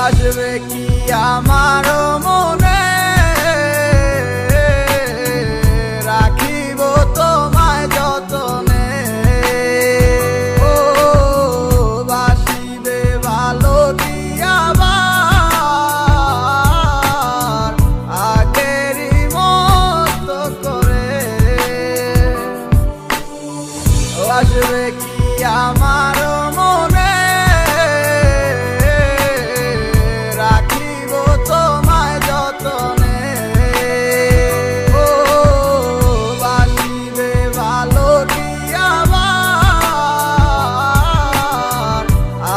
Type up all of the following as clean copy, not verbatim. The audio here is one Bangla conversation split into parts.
আসবে কি আমার মনে, রাখিব তোমায় যতনে। ও বাসিবে ভালো কি আবার আগেরই মতো করে। আসবে কি আমার মনে, রাখিব তোমায় যতনে। ও বাসিবে ভালো কি আবার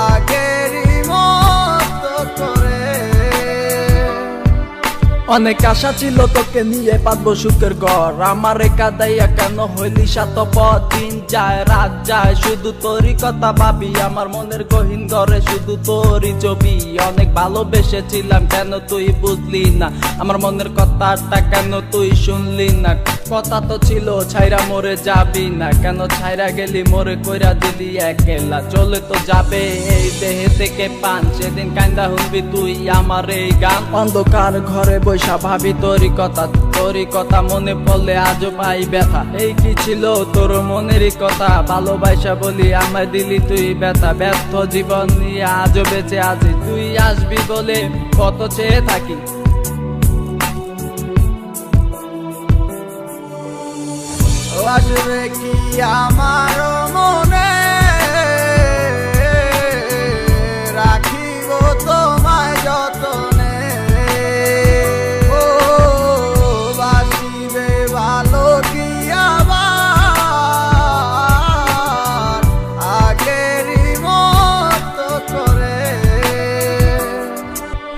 আগেরই মতো করে। অনেক আশা ছিল তোকে নিয়ে পাতবো সুখের ঘর, আমার কাদাইয়া কেন হইলি সাতপথ। দিন যায় রাত যায় শুধু তোরই কথা ভাবি, আমার মনের গহীন ঘরে শুধু তোরই ছবি। অনেক ভালোবেসেছিলাম কেন তুই বুঝলি না, আমার মনের কথাটা কেন তুই শুনলি না। কথা তো ছিল ছাইরা মরে যাবি না, কেন ছাইরা গেলি মোরে কইরা দিলি একলা। চলে তো যাবে এই দেহে থেকে পান, সেদিন কান্দা শুনবি তুই আমার এই গান। অন্ধকার ঘরে বৈশা ভাবি তোরই কথা মনে পড়লে আজও পাই ব্যথা। এই কি ছিল তোর মনেরই কথা, ভালোবাসা বলি আমায় দিলি তুই ব্যথা। ব্যর্থ জীবন নিয়ে আজও বেঁচে আছি, তুই আসবি বলে কত চেয়ে থাকি। আসবে কি আমার মনে, রাখিব তোমায় যতনে। ও বাসিবে ভালো কি আবার আগেরই মতো করে।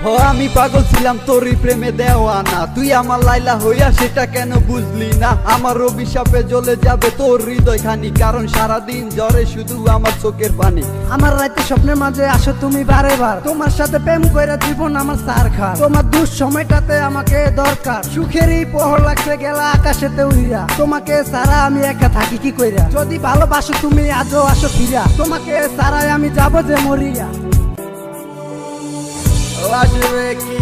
ও আমি পাগল ছিলাম তোরই প্রেমে দেওয়ানা, তুই আমার লাইলা হইয়া সেটা কেন বুঝলি না। আমার অভিশাপে জ্বলে যাবে তোর হৃদয় খানি, কারণ সারাদিন জ্বরে শুধু আমার চোখের পানি। আমার রাতে স্বপ্নের মাঝে আসো তুমি বারে বার, তোমার সাথে প্রেম কইরা জীবন আমার সার খা। তোমার দুঃসময়টাতে আমাকে দরকার, সুখেরই পহর লাগছে গেলা আকাশেতে উইরা। তোমাকে সারা আমি একা থাকি কি কইরা, যদি ভালোবাসো তুমি আজও আসো ফিরা। তোমাকে সারাই আমি যাব যে মরিয়া। আসবে কি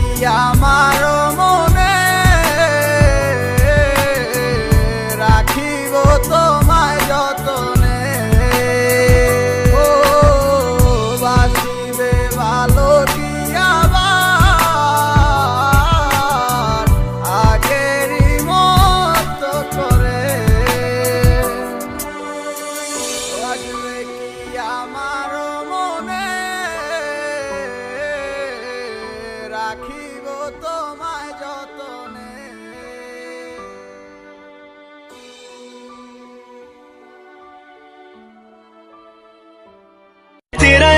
আমার মনে, রাখিব তোমায় যতনে। ও বাসিবে ভালো কি আবার আগেরই মতো করে। আসবে কি আমার মনে, রাখিব তোমায় যতনে। तेरा